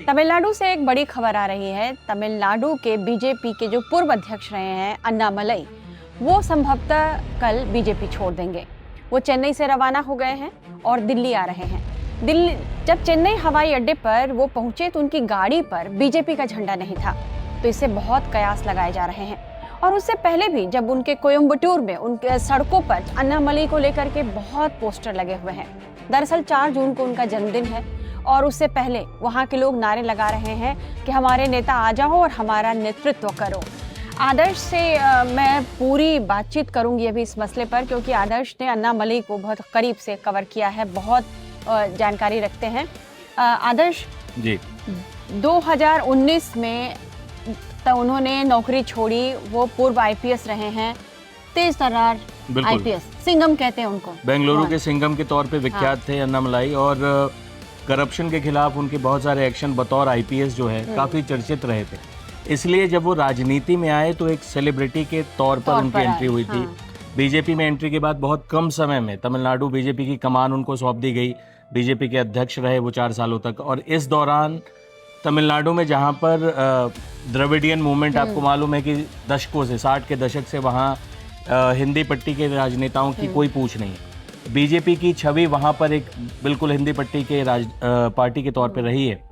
तमिलनाडु से एक बड़ी खबर आ रही है। तमिलनाडु के बीजेपी के जो पूर्व अध्यक्ष रहे हैं अन्नामलई, वो संभवतः कल बीजेपी छोड़ देंगे। वो चेन्नई से रवाना हो गए हैं और दिल्ली आ रहे हैं। दिल्ली जब चेन्नई हवाई अड्डे पर वो पहुंचे तो उनकी गाड़ी पर बीजेपी का झंडा नहीं था, तो इससे बहुत कयास लगाए जा रहे हैं। और उससे पहले भी जब उनके कोयम्बटूर में उनके सड़कों पर अन्नामलई को लेकर के बहुत पोस्टर लगे हुए हैं। दरअसल 4 जून को उनका जन्मदिन है और उससे पहले वहाँ के लोग नारे लगा रहे हैं कि हमारे नेता आ जाओ और हमारा नेतृत्व करो। आदर्श से मैं पूरी बातचीत करूंगी अभी इस मसले पर, क्योंकि आदर्श ने अन्नामलई को बहुत करीब से कवर किया है, बहुत जानकारी रखते हैं। आदर्श जी, 2019 में तो उन्होंने नौकरी छोड़ी। वो पूर्व आईपीएस रहे हैं, तेज तर्रार आईपीएस, सिंघम कहते हैं उनको, बेंगलुरु के सिंघम के तौर पे विख्यात थे अन्नामलई। और करप्शन के खिलाफ उनके बहुत सारे एक्शन बतौर आईपीएस जो है काफी चर्चित रहे थे। इसलिए जब वो राजनीति में आए तो एक सेलिब्रिटी के तौर पर उनकी एंट्री हुई थी। बीजेपी में एंट्री के बाद बहुत कम समय में तमिलनाडु बीजेपी की कमान उनको सौंप दी गई। बीजेपी के अध्यक्ष रहे वो 4 सालों तक। और इस दौरान तमिलनाडु में जहाँ पर द्रविडियन मूवमेंट, आपको मालूम है कि दशकों से 60 के दशक से वहाँ हिंदी पट्टी के राजनेताओं की कोई पूछ नहीं है। बीजेपी की छवि वहाँ पर एक बिल्कुल हिंदी पट्टी के पार्टी के तौर पर रही है।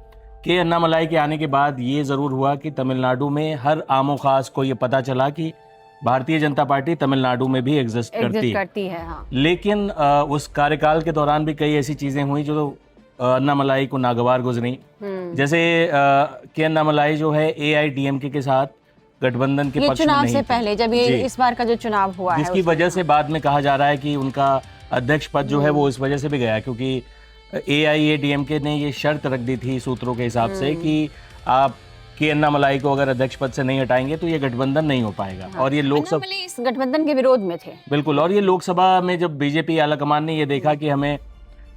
के अन्नामलई के आने के बाद ये ज़रूर हुआ कि तमिलनाडु में हर आमो खास को ये पता चला कि भारतीय जनता पार्टी तमिलनाडु में भी एग्जिस्ट करती है। हाँ। लेकिन उस कार्यकाल के दौरान भी कई ऐसी चीज़ें हुई जो अन्नामलई को नागवार गुजरी। जैसे के अन्नामलई जो है एआईडीएमके के साथ गठबंधन के पक्ष में चुनाव नहीं से पहले, जब ये इस बार का जो चुनाव हुआ है, जिसकी वजह से बाद में कहा जा रहा है कि उनका अध्यक्ष पद जो है वो इस वजह से भी गया, क्योंकि एआईएडीएमके ने ये शर्त रख दी थी सूत्रों के हिसाब से कि आप के अन्नामलई को अगर अध्यक्ष पद से नहीं हटाएंगे तो ये गठबंधन नहीं हो पाएगा। हाँ। और ये लोकसभा इस गठबंधन के विरोध में थे, बिल्कुल। और ये लोकसभा में जब बीजेपी आलाकमान ने ये देखा कि हमें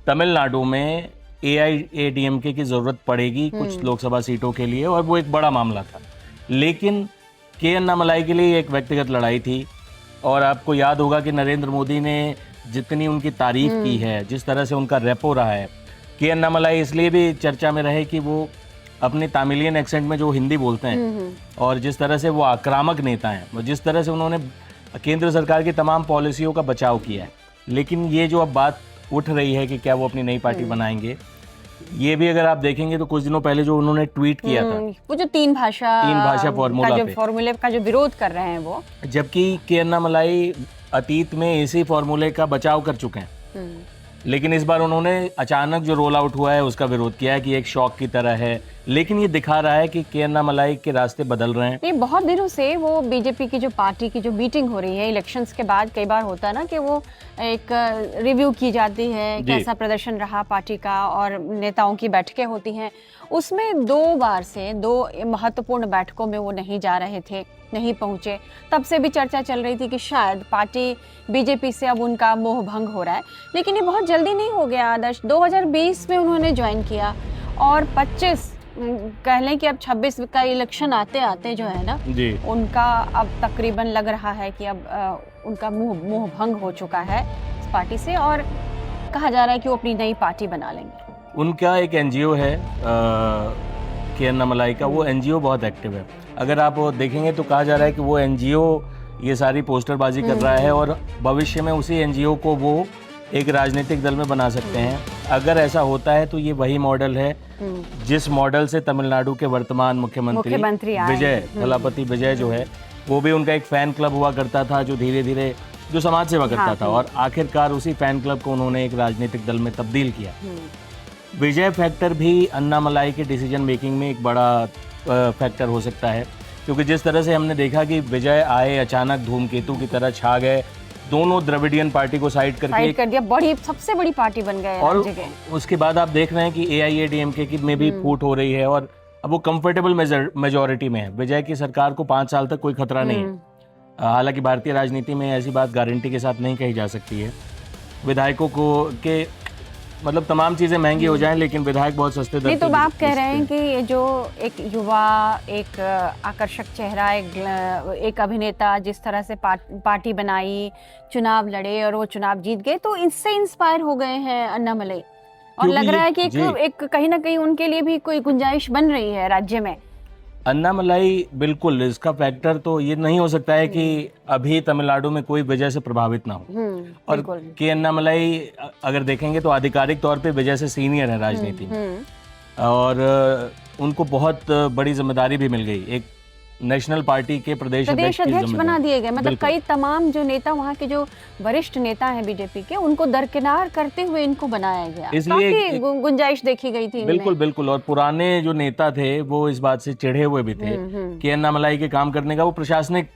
तमिलनाडु में एआईएडीएमके की जरूरत पड़ेगी कुछ लोकसभा सीटों के लिए, और वो एक बड़ा मामला था। लेकिन के अन्नामलई के लिए एक व्यक्तिगत लड़ाई थी। और आपको याद होगा कि नरेंद्र मोदी ने जितनी उनकी तारीफ की है, जिस तरह से उनका रेपो रहा है, के अन्नामलई इसलिए भी चर्चा में रहे कि वो अपनी तमिलियन एक्सेंट में जो हिंदी बोलते हैं और जिस तरह से वो आक्रामक नेता हैं, जिस तरह से उन्होंने केंद्र सरकार की तमाम पॉलिसियों का बचाव किया है। लेकिन ये जो अब बात उठ रही है कि क्या वो अपनी नई पार्टी बनाएंगे, ये भी अगर आप देखेंगे तो कुछ दिनों पहले जो उन्होंने ट्वीट किया था, वो जो तीन भाषा फॉर्मूले का जो विरोध कर रहे हैं वो, जबकि के अन्नामलई अतीत में इसी फॉर्मूले का बचाव कर चुके हैं। लेकिन इस बार उन्होंने अचानक जो रोल आउट हुआ है उसका विरोध किया है कि एक शौक की तरह है। लेकिन ये दिखा रहा है कि के अन्नामलई के रास्ते बदल रहे हैं। ये बहुत दिनों से वो बीजेपी की जो पार्टी की जो मीटिंग हो रही है इलेक्शंस के बाद, कई बार होता है ना कि वो एक रिव्यू की जाती है, कैसा प्रदर्शन रहा पार्टी का, और नेताओं की बैठकें होती हैं। उसमें 2 बार से 2 महत्वपूर्ण बैठकों में वो नहीं जा रहे थे, नहीं पहुंचे। तब से भी चर्चा चल रही थी कि शायद पार्टी बीजेपी से अब उनका मोह भंग हो रहा है। लेकिन ये बहुत जल्दी नहीं हो गया आदर्श। 2020 में उन्होंने ज्वाइन किया और 25 कह लें कि अब 26 का इलेक्शन आते आते जो है ना जी, उनका अब तकरीबन लग रहा है कि अब उनका मोह भंग हो चुका है इस पार्टी से, और कहा जा रहा है कि वो अपनी नई पार्टी बना लेंगे। उनका एक एनजीओ है के अन्नामलई का, वो एनजीओ बहुत एक्टिव है। अगर आप देखेंगे तो कहा जा रहा है कि वो एनजीओ ये सारी पोस्टरबाजी कर रहा है और भविष्य में उसी एनजीओ को वो एक राजनीतिक दल में बना सकते हैं। अगर ऐसा होता है तो ये वही मॉडल है जिस मॉडल से तमिलनाडु के वर्तमान मुख्यमंत्री विजय थलापति विजय जो है, वो भी उनका एक फैन क्लब हुआ करता था जो धीरे धीरे जो समाज सेवा करता था, और आखिरकार उसी फैन क्लब को उन्होंने एक राजनीतिक दल में तब्दील किया। विजय फैक्टर भी अन्नामलई के डिसीजन मेकिंग में एक बड़ा फैक्टर हो सकता है, क्योंकि जिस तरह से हमने देखा कि विजय आए अचानक धूमकेतु की तरह छा गए, दोनों द्रविडियन पार्टी को साइड कर दिया, सबसे बड़ी पार्टी बन गए। और उसके बाद आप देख रहे हैं कि एआईएडीएमके की में भी फूट हो रही है और अब वो कंफर्टेबल मेजॉरिटी में है। विजय की सरकार को 5 साल तक कोई खतरा नहीं है। हालांकि भारतीय राजनीति में ऐसी बात गारंटी के साथ नहीं कही जा सकती है। विधायकों को के मतलब तमाम चीजें महंगी हो जाएं, लेकिन विधायक बहुत सस्ते दर। नहीं तो आप कह रहे हैं कि ये जो एक युवा, एक आकर्षक चेहरा, एक अभिनेता जिस तरह से पार्टी बनाई, चुनाव लड़े और वो चुनाव जीत गए, तो इससे इंस्पायर हो गए हैं अन्नामलई। और लग क्योंकि रहा है कि जी। एक कहीं ना कहीं उनके लिए भी कोई गुंजाइश बन रही है राज्य में। अन्नामलाई बिल्कुल, इसका फैक्टर तो ये नहीं हो सकता है कि अभी तमिलनाडु में कोई वजह से प्रभावित ना हो। और बिल्कुल। के अन्नामलाई अगर देखेंगे तो आधिकारिक तौर पे विजय से सीनियर है राजनीति में, और उनको बहुत बड़ी जिम्मेदारी भी मिल गई, एक नेशनल पार्टी के प्रदेश अध्यक्ष की अध्यक्ष बना जिम्मेदारी। दिए गए। मतलब बिल्कुल। कई तमाम जो नेता, वहाँ के जो वरिष्ठ नेता हैं बीजेपी के, उनको दरकिनार करते हुए इनको बनाया गया। इसलिए काफी गुंजाइश देखी गई थी इनमें। बिल्कुल बिल्कुल। और पुराने जो नेता थे वो इस बात से चिढ़े हुए भी थे कि अन्नामलाई के काम करने का वो प्रशासनिक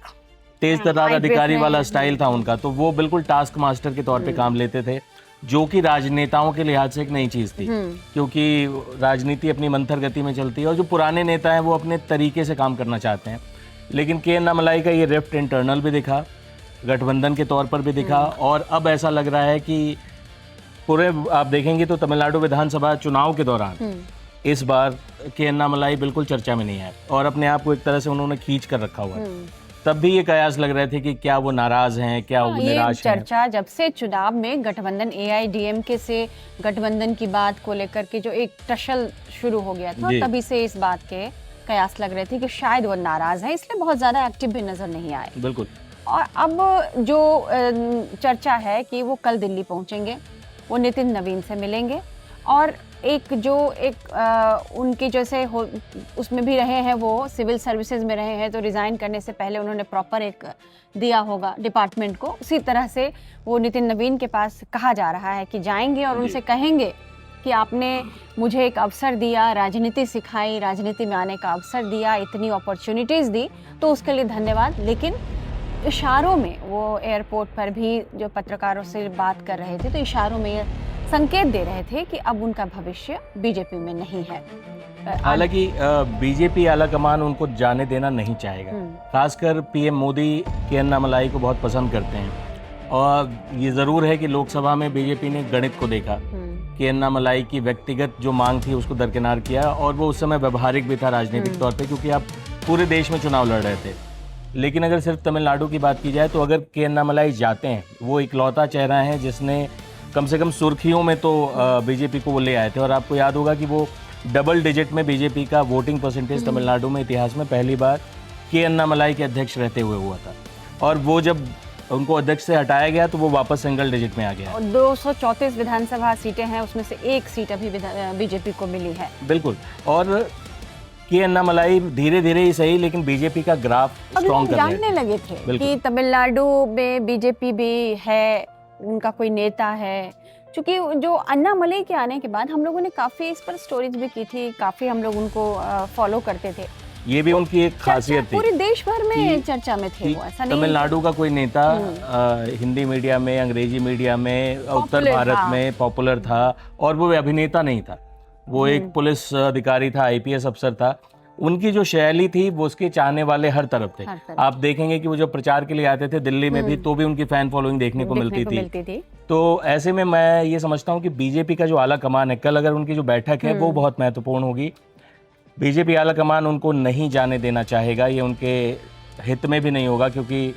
तेज तर्रार अधिकारी वाला स्टाइल था उनका, तो वो बिल्कुल टास्क मास्टर के तौर पे काम लेते थे, जो कि राजनेताओं के लिहाज से एक नई चीज थी, क्योंकि राजनीति अपनी मंथर गति में चलती है और जो पुराने नेता हैं वो अपने तरीके से काम करना चाहते हैं। लेकिन के अन्नामलाई का ये रिफ्ट इंटरनल भी दिखा, गठबंधन के तौर पर भी दिखा, और अब ऐसा लग रहा है कि पूरे आप देखेंगे तो तमिलनाडु विधानसभा चुनाव के दौरान इस बार के अन्नामलाई बिल्कुल चर्चा में नहीं आए और अपने आप को एक तरह से उन्होंने खींच कर रखा हुआ है। तब भी ये कयास लग रहे थे कि क्या वो नाराज हैं, क्या वो निराश हैं। चर्चा जब से चुनाव में गठबंधन AIADMK से गठबंधन की बात को लेकर के जो एक टसल शुरू हो गया था, तभी से इस बात के कयास लग रहे थे कि शायद वो नाराज है, इसलिए बहुत ज्यादा एक्टिव भी नजर नहीं आए। बिल्कुल। और अब जो चर्चा है कि वो कल दिल्ली पहुंचेंगे, वो नितिन नवीन से मिलेंगे, और उनके जैसे हो उसमें भी रहे हैं, वो सिविल सर्विसेज में रहे हैं, तो रिजाइन करने से पहले उन्होंने प्रॉपर एक दिया होगा डिपार्टमेंट को। उसी तरह से वो नितिन नवीन के पास कहा जा रहा है कि जाएंगे और उनसे कहेंगे कि आपने मुझे एक अवसर दिया, राजनीति सिखाई, राजनीति में आने का अवसर दिया, इतनी अपॉर्चुनिटीज़ दी, तो उसके लिए धन्यवाद। लेकिन इशारों में वो एयरपोर्ट पर भी जो पत्रकारों से बात कर रहे थे, तो इशारों में ये संकेत दे रहे थे कि अब उनका भविष्य बीजेपी में नहीं है। हालांकि बीजेपी आला कमान उनको जाने देना नहीं चाहेगा। खासकर PM मोदी के अन्नामलाई को बहुत पसंद करते हैं, और ये ज़रूर है कि लोकसभा में बीजेपी ने गणित को देखा कि अन्नामलाई की व्यक्तिगत जो मांग थी उसको दरकिनार किया, और वो उस समय व्यवहारिक भी था राजनीतिक तौर पे, क्योंकि आप पूरे देश में चुनाव लड़ रहे थे। लेकिन अगर सिर्फ तमिलनाडु की बात की जाए तो अगर के अन्नामलाई जाते हैं, वो इकलौता चेहरा है जिसने कम से कम सुर्खियों में तो बीजेपी को वो ले आए थे। और आपको याद होगा कि वो डबल डिजिट में बीजेपी का वोटिंग परसेंटेज तमिलनाडु में इतिहास में पहली बार के अन्नामलाई के अध्यक्ष रहते हुए हुआ था, और वो जब उनको अध्यक्ष से हटाया गया तो वो वापस सिंगल डिजिट में आ गया। और 234 विधानसभा सीटें हैं, उसमें से एक सीट अभी बीजेपी को मिली है। बिल्कुल। और के अन्नामलाई धीरे धीरे ही सही, लेकिन बीजेपी का ग्राफ स्ट्रॉन्ग कर रहे हैं। जानने लगे थे कि तमिलनाडु में बीजेपी भी है, उनका कोई नेता है। क्योंकि जो अन्नामलाई के आने के बाद हम लोगों ने काफ़ी इस पर स्टोरीज भी की थी, काफ़ी हम लोग उनको फॉलो करते थे। ये भी उनकी एक खासियत थी, पूरे देश भर में चर्चा में थे वो, ऐसा नहीं। तमिलनाडु का कोई नेता हिंदी मीडिया में, अंग्रेजी मीडिया में, उत्तर भारत में पॉपुलर था, और वो अभिनेता नहीं था, वो एक पुलिस अधिकारी था, IPS अफसर था। उनकी जो शैली थी वो उसके चाहने वाले हर तरफ थे। आप देखेंगे कि वो जब प्रचार के लिए आते थे दिल्ली में भी, तो भी उनकी फैन फॉलोइंग देखने को मिलती थी। तो ऐसे में मैं ये समझता हूँ कि बीजेपी का जो आला कमान है, कल अगर उनकी जो बैठक है वो बहुत महत्वपूर्ण होगी। बीजेपी आला कमान उनको नहीं जाने देना चाहेगा, ये उनके हित में भी नहीं होगा, क्योंकि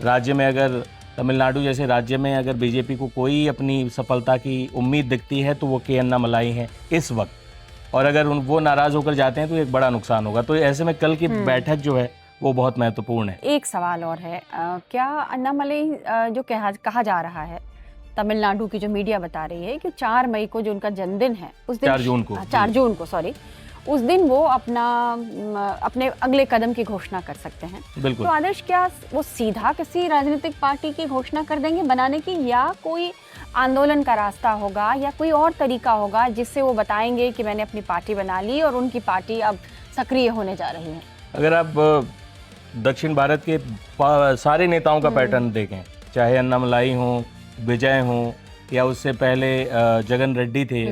राज्य में अगर तमिलनाडु जैसे राज्य में अगर बीजेपी को कोई अपनी सफलता की उम्मीद दिखती है तो वो के अन्नामलाई हैं इस वक्त, और अगर वो नाराज होकर जाते हैं तो एक बड़ा नुकसान होगा। तो ऐसे में कल की बैठक जो है वो बहुत महत्वपूर्ण है। एक सवाल और है, क्या अन्नामलाई जो कहा जा रहा है, तमिलनाडु की जो मीडिया बता रही है कि 4 मई को जो उनका जन्मदिन है, उस दिन 4 जून को सॉरी, उस दिन वो अपने अगले कदम की घोषणा कर सकते हैं। बिल्कुल। तो आदर्श, क्या वो सीधा किसी राजनीतिक पार्टी की घोषणा कर देंगे बनाने की, या कोई आंदोलन का रास्ता होगा, या कोई और तरीका होगा जिससे वो बताएंगे कि मैंने अपनी पार्टी बना ली और उनकी पार्टी अब सक्रिय होने जा रही है? अगर आप दक्षिण भारत के सारे नेताओं का पैटर्न देखें, चाहे अन्नामलाई हो, विजय हो, या उससे पहले जगन रेड्डी थे,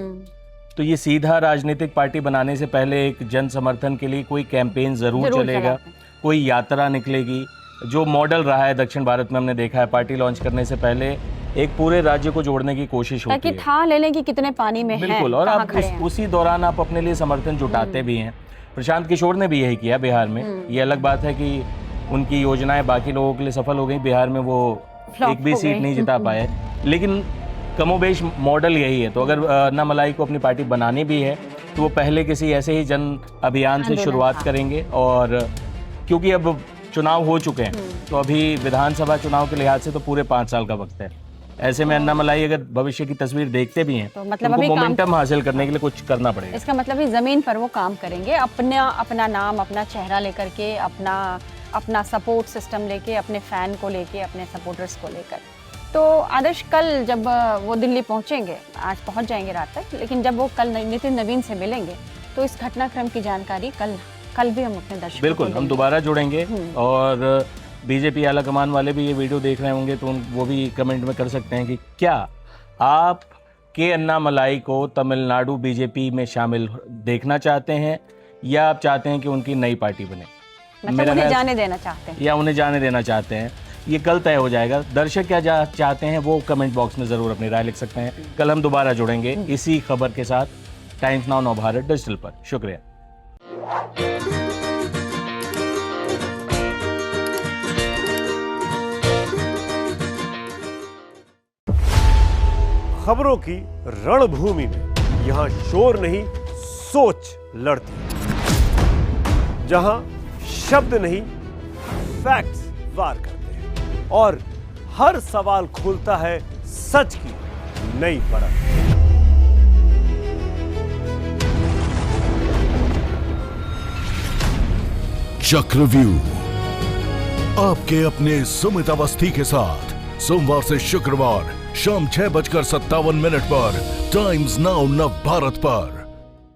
तो ये सीधा राजनीतिक पार्टी बनाने से पहले एक जन समर्थन के लिए कोई कैंपेन जरूर चलेगा, कोई यात्रा निकलेगी। जो मॉडल रहा है दक्षिण भारत में, हमने देखा है पार्टी लॉन्च करने से पहले एक पूरे राज्य को जोड़ने की कोशिश होती है, ताकि था ले लें कि कितने पानी में हैं। बिल्कुल। और आप उसी दौरान आप अपने लिए समर्थन जुटाते भी हैं। प्रशांत किशोर ने भी यही किया बिहार में। ये अलग बात है कि उनकी योजनाएं बाकी लोगों के लिए सफल हो गई, बिहार में वो एक भी सीट नहीं जिता पाए, लेकिन कमोबेश मॉडल यही है। तो अगर अन्नामलाई को अपनी पार्टी बनानी भी है तो वो पहले किसी ऐसे ही जन अभियान से शुरुआत करेंगे, और क्योंकि अब चुनाव हो चुके हैं तो अभी विधानसभा चुनाव के लिहाज से तो पूरे 5 साल का वक्त है। ऐसे में अन्नामलाई अगर भविष्य की तस्वीर देखते भी हैं तो मतलब उनको अभी मोमेंटम हासिल करने के लिए कुछ करना पड़ेगा। इसका मतलब ही जमीन पर वो काम करेंगे, अपना नाम, अपना चेहरा लेकर के, अपना सपोर्ट सिस्टम लेके, अपने फैन को लेके, अपने सपोर्टर्स को लेकर। तो आदर्श, कल जब वो दिल्ली पहुंचेंगे, आज पहुंच जाएंगे रात तक, लेकिन जब वो कल नितिन नवीन से मिलेंगे तो इस घटनाक्रम की जानकारी कल भी हम अपने दर्शकों बिल्कुल हम दोबारा जुड़ेंगे। और बीजेपी आला कमान वाले भी ये वीडियो देख रहे होंगे तो वो भी कमेंट में कर सकते हैं कि क्या आप के अन्नामलाई को तमिलनाडु बीजेपी में शामिल देखना चाहते हैं, या आप चाहते हैं कि उनकी नई पार्टी बने, मतलब उन्हें जाने देना चाहते हैं, या उन्हें जाने देना चाहते हैं। ये कल तय हो जाएगा। दर्शक क्या चाहते हैं वो कमेंट बॉक्स में ज़रूर अपनी राय लिख सकते हैं। कल हम दोबारा जुड़ेंगे इसी खबर के साथ टाइम्स नाउ नवभारत डिजिटल पर। शुक्रिया। खबरों की रणभूमि में यहां शोर नहीं सोच लड़ती है, जहां शब्द नहीं फैक्ट्स वार करते हैं, और हर सवाल खोलता है सच की नई परत। चक्रव्यूह आपके अपने सुमित अवस्थी के साथ सोमवार से शुक्रवार शाम 6:57 पर टाइम्स नाउ नवभारत पर।